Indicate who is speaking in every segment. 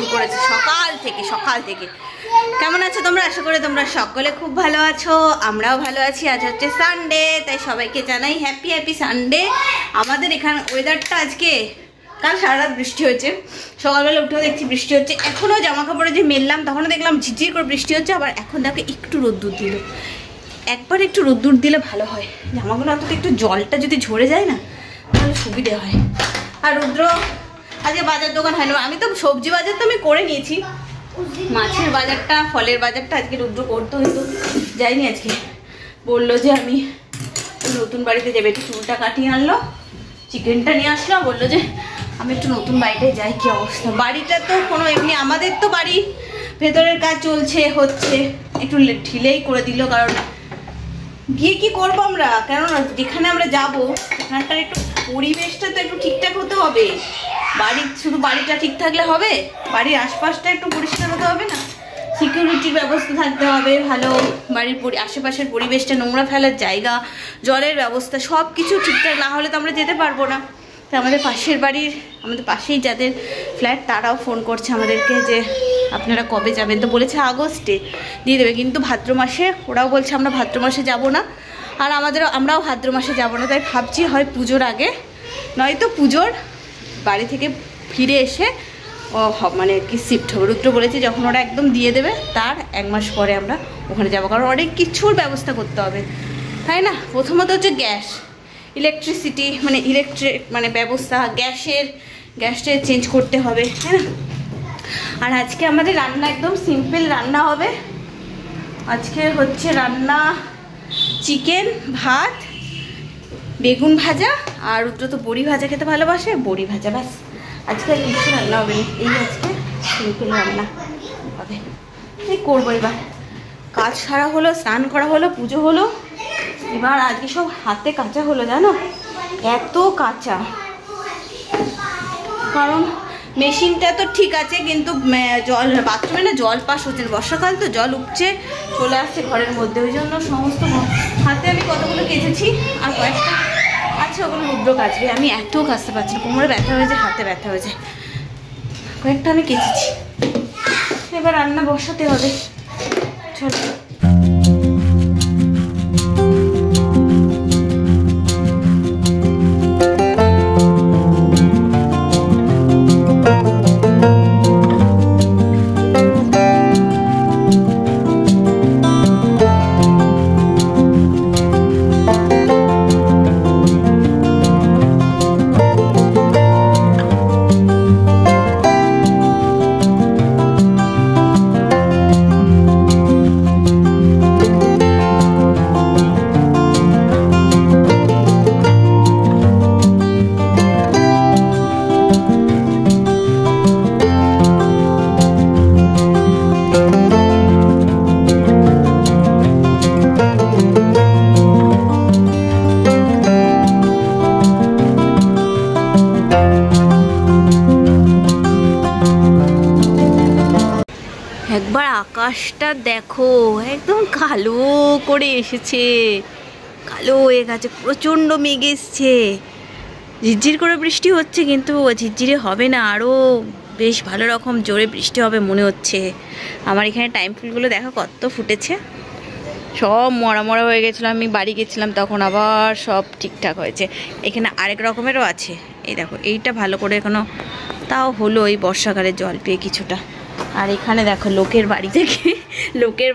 Speaker 1: শুরু করেছে সকাল থেকে। কেমন আছো তোমরা? আশা করি তোমরা সকলে খুব ভালো আছো, আমরাও ভালো আছি। আজ হচ্ছে সানডে, তাই সবাইকে জানাই হ্যাপি সানডে। আমাদের এখানে ওয়েদারটা আজকে, কাল সারা রাত বৃষ্টি হয়েছে, সকালবেলা উঠেও দেখছি বৃষ্টি হচ্ছে। এখনও জামা কাপড়ে যে মেললাম তখনও দেখলাম ঝিরঝির করে বৃষ্টি হচ্ছে, আবার এখন দেখো একটু রোদ্দুর দিল। একবার একটু রোদ্দুর দিলে ভালো হয়, জামাগুলো অন্তত একটু জলটা যদি ঝরে যায় না তাহলে সুবিধে হয়। আর রুদ্র আজকে বাজার দোকান হয় না, আমি তো সবজি বাজার তো আমি করে নিয়েছি, মাছের বাজারটা ফলের বাজারটা আজকে রুদ্র করতে হতো, যাইনি আজকে। বললো যে আমি নতুন বাড়িতে যাবে, একটু চুলটা কাটিয়ে আনলো, চিকেনটা নিয়ে আসলো, বললো যে আমি একটু নতুন বাড়িতে যাই। কি অবস্থা বাড়িটা, তো কোনো এমনি আমাদের তো বাড়ি ভেতরের কাজ চলছে হচ্ছে, একটু ঢিলেই করে দিল, কারণ গিয়ে কি করবো আমরা, কেননা যেখানে আমরা যাবো সেখানটার একটু পরিবেশটা তো একটু ঠিকঠাক হতে হবে। শুধু বাড়িটা ঠিক থাকলে হবে, বাড়ির আশপাশটা একটু পরিষ্কার হতে হবে না, সিকিউরিটির ব্যবস্থা থাকতে হবে ভালো, বাড়ির আশেপাশের পরিবেশটা, নোংরা ফেলার জায়গা, জলের ব্যবস্থা সব কিছু ঠিকঠাক না হলে তো আমরা যেতে পারবো না। তো আমাদের পাশেই যাদের ফ্ল্যাট তারাও ফোন করছে আমাদেরকে যে আপনারা কবে যাবেন, তো বলেছে আগস্টে দিয়ে দেবে, কিন্তু ভাদ্র মাসে, ওরাও বলছে আমরা ভাদ্র মাসে যাবো না, আর আমরাও ভাদ্র মাসে যাবো না। তাই ভাবছি হয় পুজোর আগে নয়তো পুজোর বাড়ি থেকে ফিরে এসে মানে কি শিফট হবে। রুদ্র বলেছে যখন ওরা একদম দিয়ে দেবে তার 1 মাস পরে আমরা ওখানে যাবো, কারণ অনেক কিছুর ব্যবস্থা করতে হবে, তাই না? প্রথমত হচ্ছে গ্যাস, ইলেকট্রিসিটি মানে ব্যবস্থা, গ্যাসটা চেঞ্জ করতে হবে, তাই না? আর আজকে আমাদের রান্না একদম সিম্পল রান্না হবে। আজকে হচ্ছে রান্না চিকেন, ভাত, বেগুন ভাজা, আর রুদ্র তো বড়ি ভাজা খেতে ভালোবাসে, বড়ি ভাজা, ব্যাস। আজকে আর কিছু রান্না হবে না, এই আজকে সিম্পল রান্না হবে। এই করবো, এবার কাজ সারা হলো, স্নান করা হলো, পুজো হলো, এবার আজকে সব হাতে কাঁচা হলো, জানো, এত কাঁচা। কারণ মেশিনটা তো ঠিক আছে, কিন্তু বাথরুমে না জল পাস হচ্ছে, বর্ষাকাল তো জল উপচে চলে আসছে ঘরের মধ্যে, ওই জন্য সমস্ত হাতে আমি কতগুলো কেচেছি, আর কয়েকটা আচ্ছা ওগুলো রুদ্র কাচবে। আমি এত কাচতে পারছি না, কোমরে ব্যথা হয়েছে, হাতে ব্যথা হয়েছে, কয়েকটা আমি কেচেছি। এবার রান্না বসাতে হবে, চলো। একবার আকাশটা দেখো, একদম কালো করে এসেছে, কালো হয়ে গেছে, প্রচণ্ড মেঘ এসছে, ঝিরঝির করে বৃষ্টি হচ্ছে, কিন্তু ঝিরঝিরে হবে না, আরও বেশ ভালো রকম জোরে বৃষ্টি হবে মনে হচ্ছে। আমার এখানে টাইম ফুলগুলো দেখো কত ফুটেছে, সব মরা হয়ে গেছিলো, আমি বাড়ি গেছিলাম তখন, আবার সব ঠিকঠাক হয়েছে। এখানে আরেক রকমেরও আছে, এই দেখো, এইটা ভালো করে এখনো তাও হলো এই বর্ষাকালে জল পেয়ে কিছুটা। আর এখানে দেখো লোকের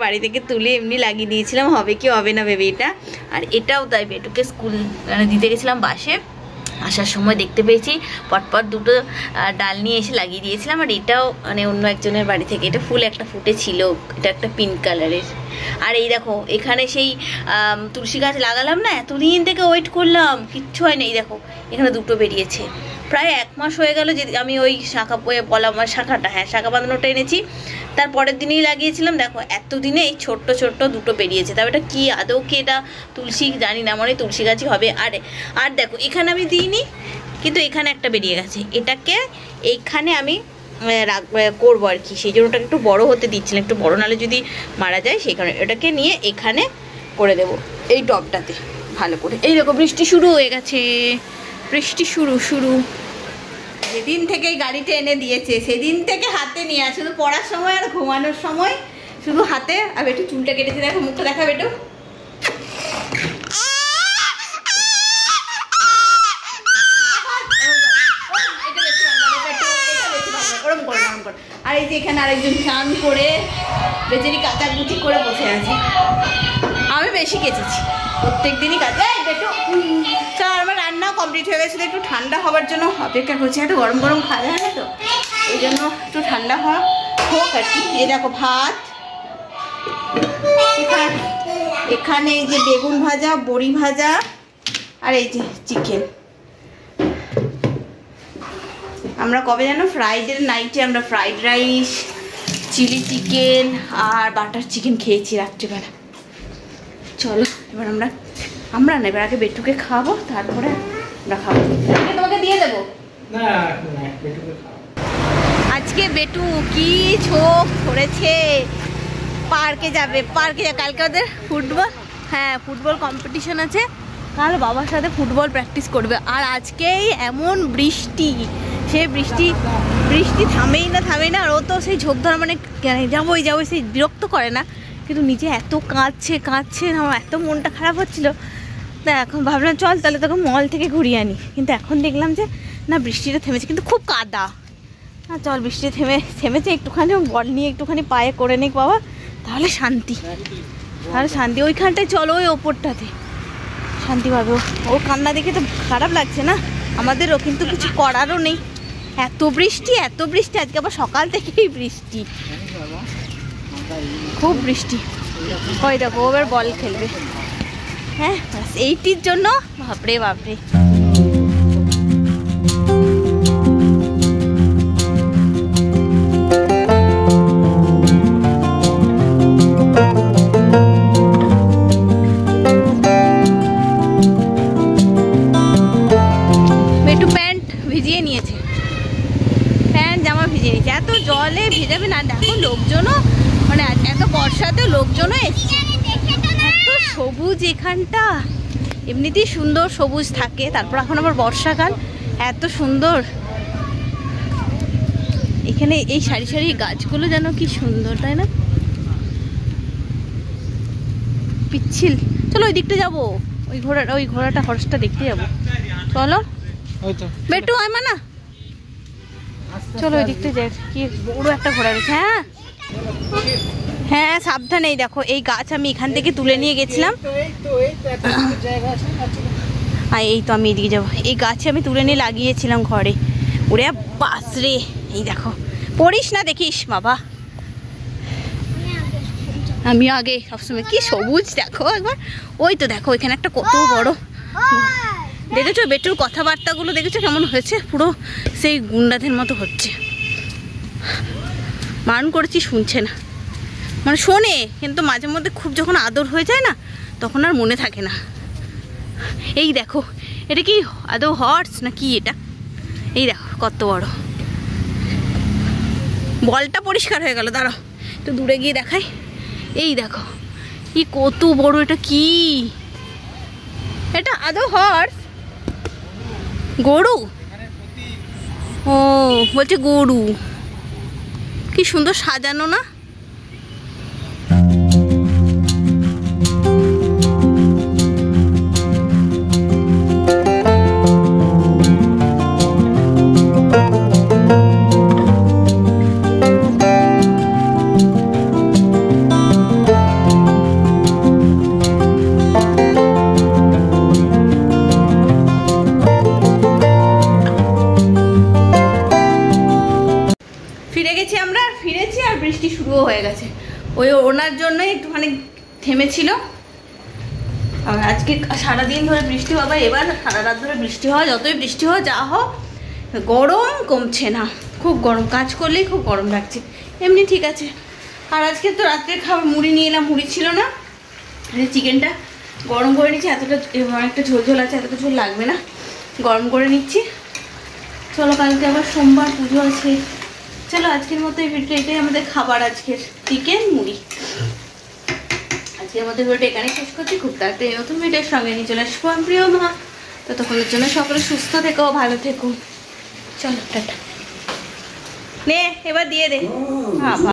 Speaker 1: বাড়ি থেকে তুলে এমনি লাগিয়ে দিয়েছিলাম, হবে কি হবে না ভেবে এটা। আর এটাও তাই, বেটুকে স্কুল দিতে গেছিলাম, বাসে আসার সময় দেখতে পেয়েছি, পটপট দুটো ডাল নিয়ে এসে লাগিয়ে দিয়েছিলাম। আর এটাও মানে অন্য একজনের বাড়ি থেকে, এটা ফুল একটা ফুটেছিল, এটা একটা পিঙ্ক কালারের। আর এই দেখো এখানে সেই তুলসী গাছ লাগালাম না, এতদিন থেকে ওয়েট করলাম, কিচ্ছু হয় না, এই দেখো এখানে দুটো বেরিয়েছে। প্রায় 1 মাস হয়ে গেল যে আমি ওই শাখা শাখা বাঁধানোটা এনেছি, তার পরের দিনেই লাগিয়েছিলাম, দেখো এতদিনে এই ছোট্ট দুটো বেরিয়েছে। তবে এটা কি আদৌ কি এটা তুলসী জানি না, মনে তুলসী গাছই হবে। আর দেখো এখানে আমি দিইনি, কিন্তু এখানে একটা বেরিয়ে গেছে, এটাকে এইখানে আমি করবো আর কি, সেই জন্য ওটাকে একটু বড় হতে দিচ্ছিলাম, একটু বড় নালে যদি মারা যায়, সেই কারণে এটাকে নিয়ে এখানে করে দেব, এই টবটাতে ভালো করে। এই দেখো বৃষ্টি শুরু হয়ে গেছে, বৃষ্টি শুরু যেদিন থেকে গাড়িটা এনে দিয়েছে সেদিন থেকে হাতে নিয়ে শুধু পড়ার সময় আর ঘুমানোর সময় শুধু হাতে। আর একটু চুলটা কেটেছে, দেখো মুখটা দেখা বেটু। আর এই যে এখানে আরেকজন স্নান করে বেচারি কাচাকুচি করে বসে আছে। আমি বেশি কেচেছি, প্রত্যেক দিনই কাজে। একটু চল, আমার রান্নাও কমপ্লিট হয়ে গেছিলো, একটু ঠান্ডা হওয়ার জন্য অপেক্ষা করছি। একটু গরম গরম খাওয়া যায় না তো, ওই জন্য একটু ঠান্ডা হওয়া হোক আর কি। এই দেখো ভাত, এখানে এই যে বেগুন ভাজা, বড়ি ভাজা, আর এই যে চিকেন। আমরা কবে জানো ফ্রাইডে নাইটে আমরা ফ্রাইড রাইস, চিলি চিকেন আর বাটার চিকেন খেয়েছি রাত্রিবেলা। চলো এবার আমরা না, এবার আগে বেটুকে খাবো, তারপরে আমরা খাবো। তোমাকে দিয়ে দেবো। আজকে বেটু কি ছোক ধরেছে, পার্কে যাবে। কালকে ওদের ফুটবল, হ্যাঁ ফুটবল কম্পিটিশন আছে, কাল বাবার সাথে ফুটবল প্র্যাকটিস করবে। আর আজকেই এমন বৃষ্টি, সে বৃষ্টি থামেই না। আর ও তো সেই ঝোঁক ধরা মানে যাবোই সেই বিরক্ত করে না, কিন্তু নিজে এত কাঁদছে আমার এত মনটা খারাপ হচ্ছিল। তা এখন ভাবলাম চল তাহলে তোকে মল থেকে ঘুরিয়ে আনি, কিন্তু এখন দেখলাম যে না বৃষ্টিটা থেমেছে, কিন্তু খুব কাদা। হ্যাঁ চল, বৃষ্টি থেমেছে, একটুখানি বল নিয়ে একটুখানি পায়ে করে নিক বাবা, তাহলে শান্তি। ওইখানটায় চলো, ওই ওপরটাতে শান্তি পাবে। ও কান্না দেখে তো খারাপ লাগছে না আমাদেরও, কিন্তু কিছু করারও নেই। এত বৃষ্টি আজকে আবার সকাল থেকেই বৃষ্টি, খুব বৃষ্টি। ওই দেখো এবার বল খেলবে। হ্যাঁ এইটির জন্য বাপরে। একটু প্যান্ট ভিজিয়ে নিয়েছে, জামা ভিজিয়ে নিয়েছে। এত জলে ভিজাবে না, দেখো লোকজনও মানে এত বর্ষাতেও লোকজনও এসছে। এত সবুজ এখানটা, এমনিতেই সুন্দর সবুজ থাকে, তারপর এখন আবার বর্ষাকাল, এত সুন্দর। এখানে এই সারি গাছগুলো যেন কি সুন্দর, তাই না? পিচ্ছিল। চলো ওই দিকটা যাবো, ওই ঘোড়াটা হর্সটা দেখতে যাবো। চলো বেটু আয় মানা, চলো ওই দিকটা যাই। কি বড় একটা ঘোড়া রয়েছে। হ্যাঁ সাবধানে। এই দেখো এই গাছ আমি এখান থেকে তুলে নিয়ে গেছিলাম। এই তো আমি এদিকে যাবো। এই গাছে আমি তুলে নিয়ে লাগিয়েছিলাম ঘরে। ওরে বাস রে, এই দেখো পড়িস না দেখিস বাবা। আমি আগে সবসময় কি সবুজ দেখো একবার। ওই তো দেখো এখানে একটা কত বড়, দেখেছো বেটুর কথাবার্তাগুলো দেখেছো কেমন হয়েছে, পুরো সেই গুন্ডাদের মতো হচ্ছে। বারণ করেছি শুনছে না, মানে শোনে কিন্তু মাঝে মধ্যে খুব যখন আদর হয়ে যায় না তখন আর মনে থাকে না। এই দেখো এটা কি আদৌ হর্স না কি এটা, এই দেখো কত বড়। বলটা পরিষ্কার হয়ে গেল, দাঁড়াও একটু দূরে গিয়ে দেখাই। এই দেখো কি কত বড়, এটা কি, এটা আদৌ হর্স? গরু? ও বলছে গরু। কি সুন্দর সাজানো না? ফিরেছি আর বৃষ্টি শুরুও হয়ে গেছে। ওই ওনার জন্যই একটুখানি থেমেছিল। আর আজকে সারাদিন ধরে বৃষ্টি হবে, এবার সারা রাত ধরে বৃষ্টি হয়। যতই বৃষ্টি হয় যা হোক গরম কমছে না, খুব গরম। কাজ করলেই খুব গরম লাগছে, এমনি ঠিক আছে। আর আজকে তো রাত্রে খাবার মুড়ি নিয়ে এলাম, মুড়ি ছিল না। চিকেনটা গরম করে নিচ্ছি, এতটা অনেকটা ঝোল আছে, এতটা ঝোল লাগবে না, গরম করে নিচ্ছি। চলো কালকে আবার সোমবার পুজো আছে। চলো আজকের মতো এই ভিডিওটা, এটাই আমাদের খাবার আজকের, চিকেন মুড়ি। আজকের মতো ভিডিওটা এখানে শেষ করছি। খুব তাড়াতাড়ি নতুন ভিডিওর সঙ্গে নিয়ে চলে আসবো প্রিয় মা। ততক্ষণের জন্য সকলে সুস্থ থেকো, ভালো থেকো। চলো টাটা নে এবার দিয়ে দে। হ্যাঁ